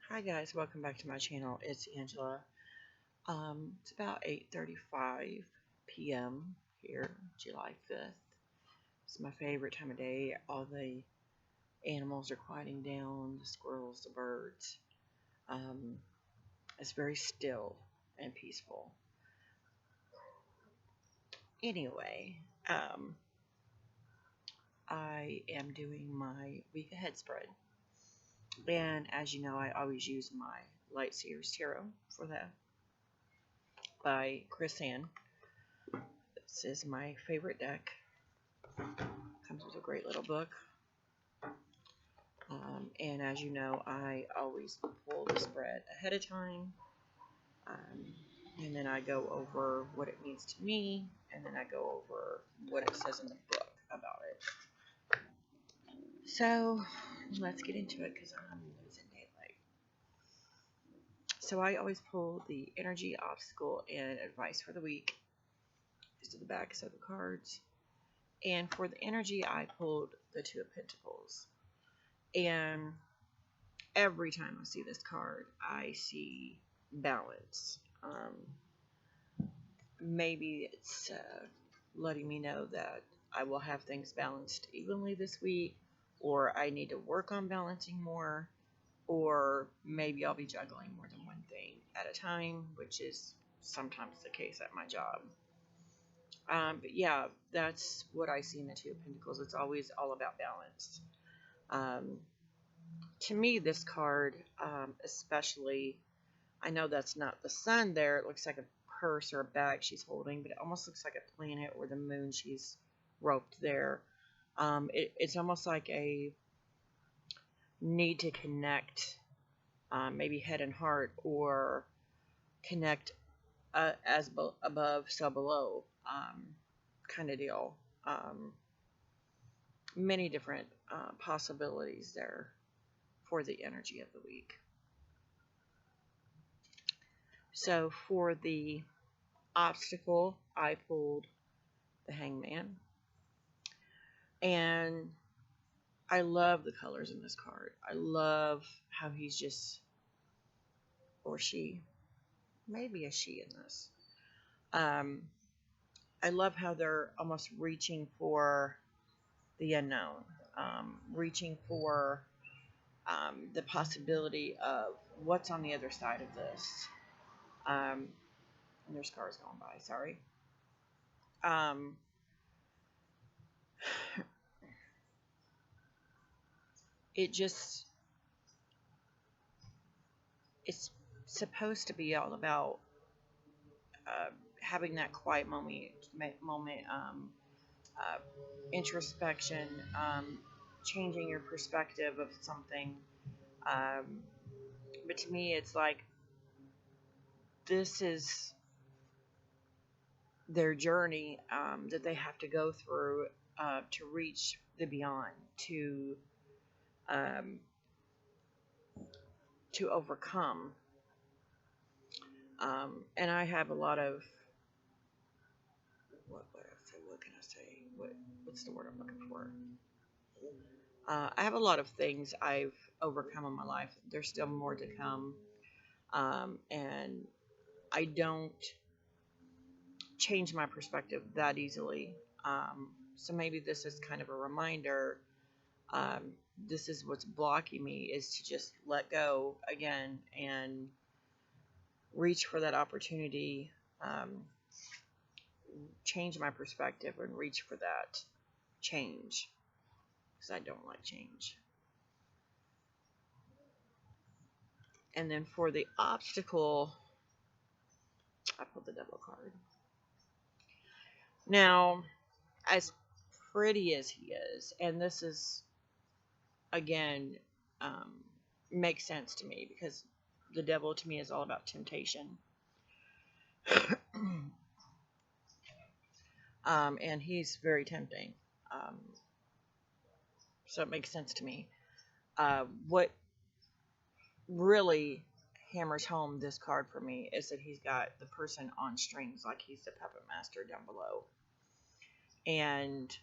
Hi guys, welcome back to my channel. It's Angela. It's about 8:35 p.m. here, July 5th. It's my favorite time of day. All the animals are quieting down, the squirrels, the birds. Um, it's very still and peaceful. Anyway, I am doing my week ahead spread. And as you know, I always use my Light Seers Tarot for that by Chris Ann. This is my favorite deck. Comes with a great little book. And as you know, I always pull the spread ahead of time. Um, and then I go over what it means to me. And then I go over what it says in the book about it. So let's get into it because I'm losing daylight. So I always pull the energy, obstacle, and advice for the week. These are the backs of the cards. And for the energy, I pulled the Two of Pentacles. And every time I see this card, I see balance. Maybe it's letting me know that I will have things balanced evenly this week, or I need to work on balancing more, or maybe I'll be juggling more than one thing at a time, which is sometimes the case at my job. But yeah, that's what I see in the Two of Pentacles. It's always all about balance. Um, to me, this card, especially, I know that's not the sun there. It looks like a purse or a bag she's holding, but it almost looks like a planet or the moon she's roped there. It's almost like a need to connect, maybe head and heart, or connect as above, so below, kind of deal. Many different possibilities there for the energy of the week. So for the obstacle, I pulled the Hangman. And I love the colors in this card. I love how he's just, or she, maybe a she in this. I love how they're almost reaching for the unknown, reaching for the possibility of what's on the other side of this. And there's cars going by, sorry. It just, it's supposed to be all about having that quiet moment, uh, introspection, changing your perspective of something. Um, but to me, it's like this is their journey that they have to go through to reach the beyond, um, to overcome. And I have a lot of what can I say? What's the word I'm looking for? I have a lot of things I've overcome in my life. There's still more to come. And I don't change my perspective that easily. So maybe this is kind of a reminder. Um, this is what's blocking me, is to just let go again and reach for that opportunity, change my perspective and reach for that change, because I don't like change. And then for the obstacle, I pulled the Devil card. Now, as pretty as he is, and this is, again, um, makes sense to me, because the devil to me is all about temptation. And he's very tempting. So it makes sense to me. What really hammers home this card for me is that he's got the person on strings, like he's the puppet master down below. And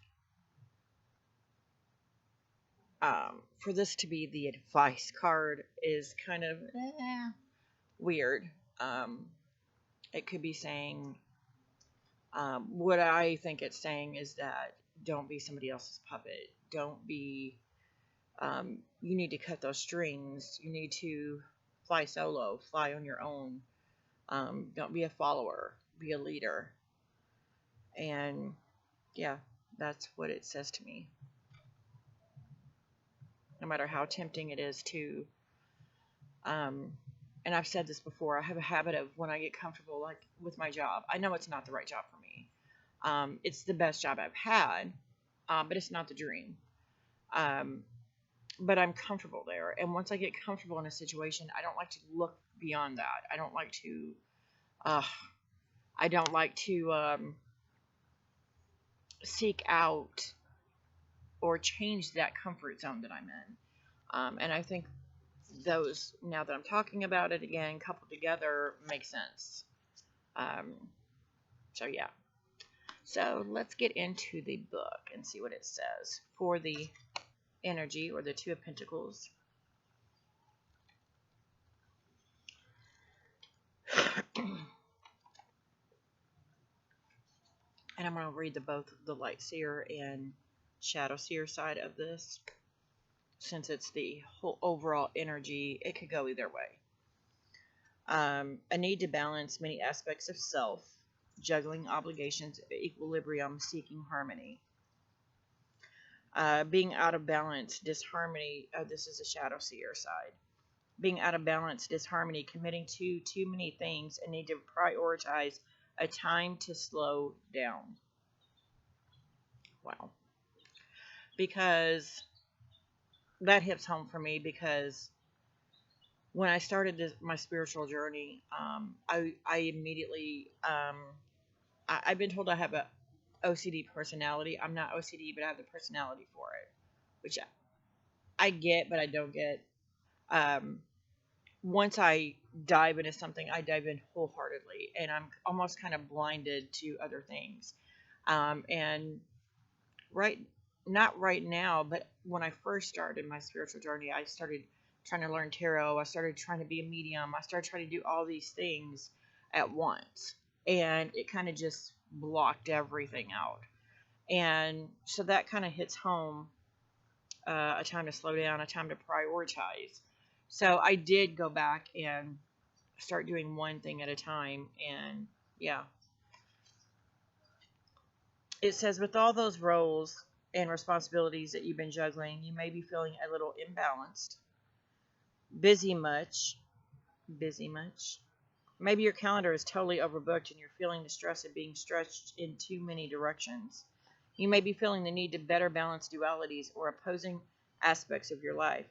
for this to be the advice card is kind of weird. Um, it could be saying, what I think it's saying is that don't be somebody else's puppet. Don't be, you need to cut those strings. You need to fly solo, fly on your own. Don't be a follower, be a leader. And yeah, that's what it says to me. No matter how tempting it is to, and I've said this before, I have a habit of when I get comfortable, like with my job, I know it's not the right job for me. It's the best job I've had, but it's not the dream. Um, but I'm comfortable there. And once I get comfortable in a situation, I don't like to look beyond that. Uh, I don't like to seek out or change that comfort zone that I'm in. And I think those, now that I'm talking about it again, coupled together, make sense. Um, so yeah. So let's get into the book and see what it says for the energy, or the Two of Pentacles. And I'm going to read both the Light Seer and Shadow Seer side of this. Since it's the whole overall energy, it could go either way. A need to balance many aspects of self, juggling obligations, equilibrium, seeking harmony. Being out of balance, disharmony. This is a Shadow Seer side. Being out of balance, disharmony, committing to too many things, and need to prioritize a time to slow down. Wow. Because that hits home for me, because when I started my spiritual journey, I immediately, I've been told I have a OCD personality. I'm not OCD, but I have the personality for it, which I get, but I don't get. Once I dive into something, I dive in wholeheartedly, and I'm almost kind of blinded to other things. And not right now, but when I first started my spiritual journey, I started trying to learn tarot. I started trying to be a medium. I started trying to do all these things at once, and it kind of just blocked everything out. And so that kind of hits home, a time to slow down, a time to prioritize. So I did go back and start doing one thing at a time, and yeah. It says, with all those roles and responsibilities that you've been juggling, you may be feeling a little imbalanced. Busy much. Maybe your calendar is totally overbooked and you're feeling the stress of being stretched in too many directions. You may be feeling the need to better balance dualities or opposing aspects of your life.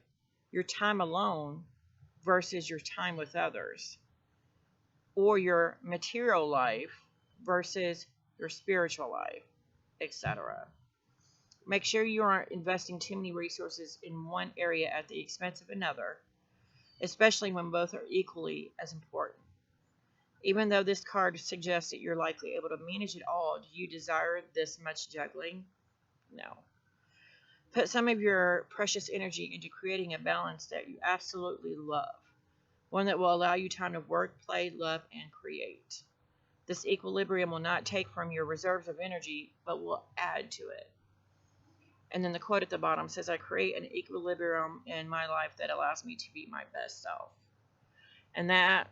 Your time alone versus your time with others. Or your material life versus your spiritual life, etc. Make sure you aren't investing too many resources in one area at the expense of another, especially when both are equally as important. Even though this card suggests that you're likely able to manage it all, do you desire this much juggling? No. Put some of your precious energy into creating a balance that you absolutely love, one that will allow you time to work, play, love, and create. This equilibrium will not take from your reserves of energy, but will add to it. And then the quote at the bottom says, I create an equilibrium in my life that allows me to be my best self. And that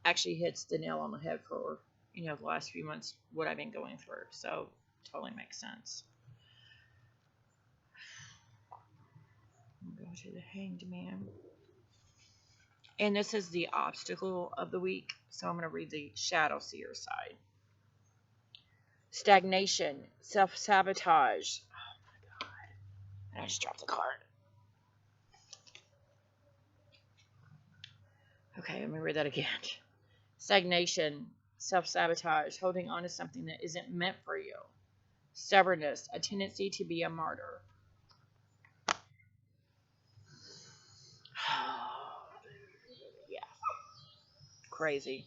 actually hits the nail on the head for, the last few months, what I've been going through. So totally makes sense. I'm going to the Hanged Man. And this is the obstacle of the week. So I'm going to read the Shadow Seer side. Stagnation, self-sabotage. Oh my God. And I just dropped the card. Okay, let me read that again. Stagnation, self-sabotage, holding on to something that isn't meant for you. Stubbornness, a tendency to be a martyr. Yeah. Crazy.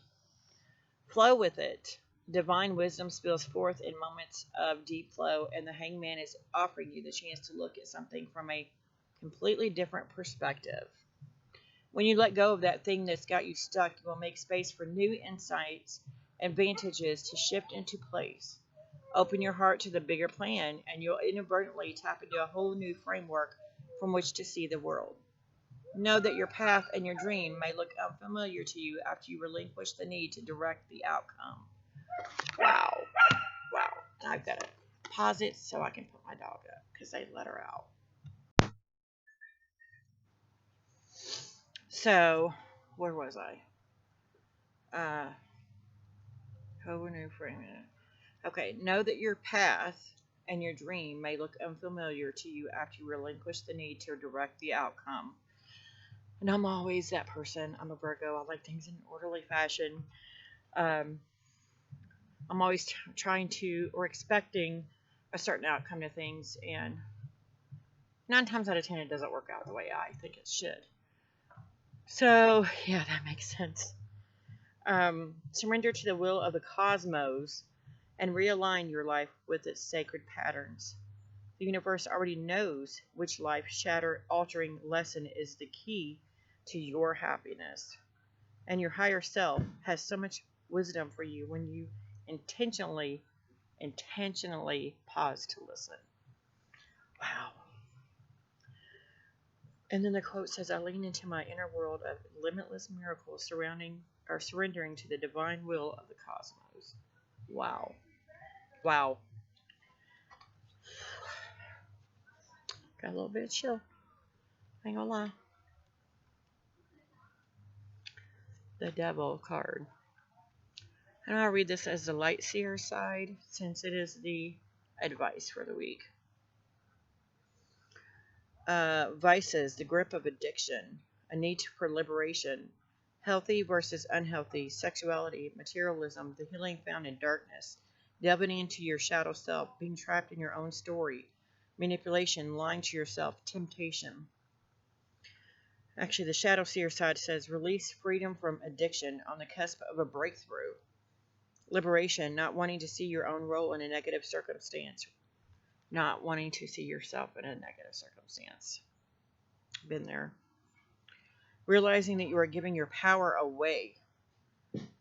Flow with it. Divine wisdom spills forth in moments of deep flow, and the hangman is offering you the chance to look at something from a Completely different perspective. When you let go of that thing that's got you stuck, you will make space for new insights and advantages to shift into place. Open your heart to the bigger plan, and you'll inadvertently tap into a whole new framework from which to see the world. Know that your path and your dream may look unfamiliar to you after you relinquish the need to direct the outcome. Wow. Wow. I've got to pause it so I can put my dog up because I let her out. So, where was I? Whole new framing. Okay, know that your path and your dream may look unfamiliar to you after you relinquish the need to direct the outcome. And I'm always that person. I'm a Virgo. I like things in an orderly fashion. I'm always trying to or expecting a certain outcome to things, and 9 times out of 10 it doesn't work out the way I think it should. So, yeah, that makes sense. Surrender to the will of the cosmos and realign your life with its sacred patterns. The universe already knows which life altering lesson is the key to your happiness. And your higher self has so much wisdom for you when you intentionally pause to listen. Wow. And then the quote says, I lean into my inner world of limitless miracles surrendering to the divine will of the cosmos. Wow. Wow. Got a little bit of chill. I ain't gonna lie. The Devil card. And I'll read this as the Light Seer side since it is the advice for the week. Vices, the grip of addiction, a need for liberation, healthy versus unhealthy, sexuality, materialism, the healing found in darkness, delving into your shadow self, being trapped in your own story, manipulation, lying to yourself, temptation. Actually, the Shadow Seer side says release, freedom from addiction, on the cusp of a breakthrough. Liberation, not wanting to see your own role in a negative circumstance, not wanting to see yourself in a negative circumstance. Been there. Realizing that you are giving your power away,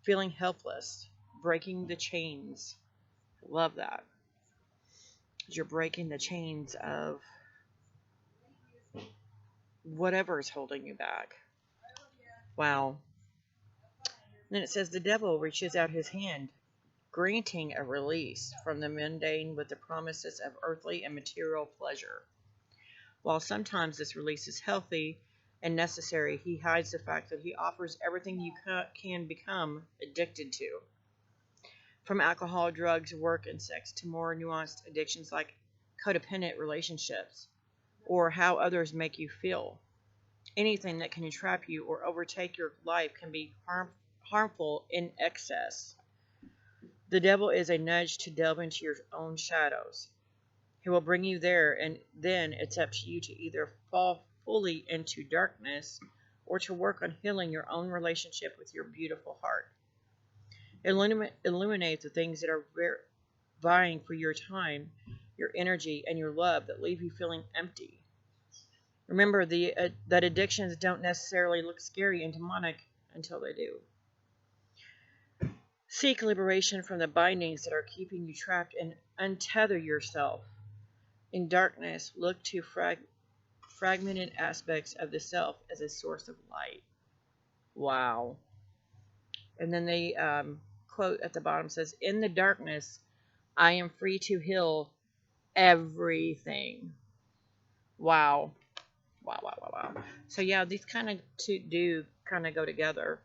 feeling helpless, breaking the chains. Love that. You're breaking the chains of whatever is holding you back. Wow. Then it says the devil reaches out his hand, granting a release from the mundane with the promises of earthly and material pleasure. While sometimes this release is healthy and necessary, he hides the fact that he offers everything you can become addicted to. From alcohol, drugs, work, and sex to more nuanced addictions like codependent relationships or how others make you feel. Anything that can entrap you or overtake your life can be harmful in excess. The devil is a nudge to delve into your own shadows. He will bring you there, and then it's up to you to either fall fully into darkness or to work on healing your own relationship with your beautiful heart. Illuminate the things that are vying for your time, your energy, and your love that leave you feeling empty. Remember that addictions don't necessarily look scary and demonic until they do. Seek liberation from the bindings that are keeping you trapped and untether yourself. In darkness, look to fragmented aspects of the self as a source of light. Wow. And then the quote at the bottom says, in the darkness, I am free to heal everything. Wow. Wow. So yeah, these kind of do go together.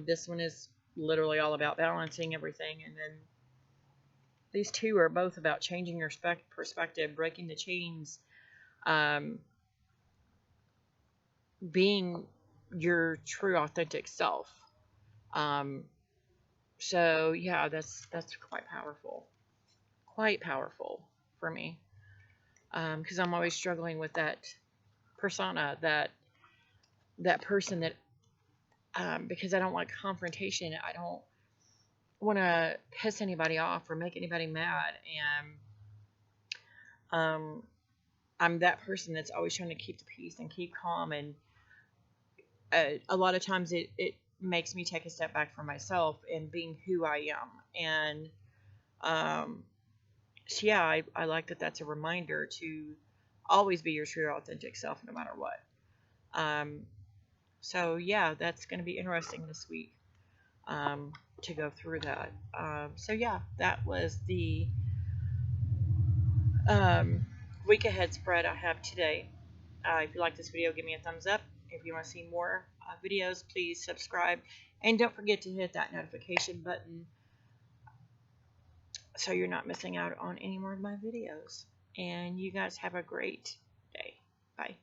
This one is literally all about balancing everything, and then these two are both about changing your perspective, breaking the chains, being your true authentic self. So yeah, that's quite powerful for me, because I'm always struggling with that persona, that person that because I don't like confrontation. I don't want to piss anybody off or make anybody mad, and I'm that person that's always trying to keep the peace and keep calm. And a lot of times it makes me take a step back from myself and being who I am. And um, so yeah, I like that that's a reminder to always be your true authentic self no matter what. Um, so yeah, that's going to be interesting this week, to go through that. So yeah, that was the um, week ahead spread I have today. If you like this video, give me a thumbs up. If you want to see more videos, please subscribe. And don't forget to hit that notification button so you're not missing out on any more of my videos. And you guys have a great day. Bye.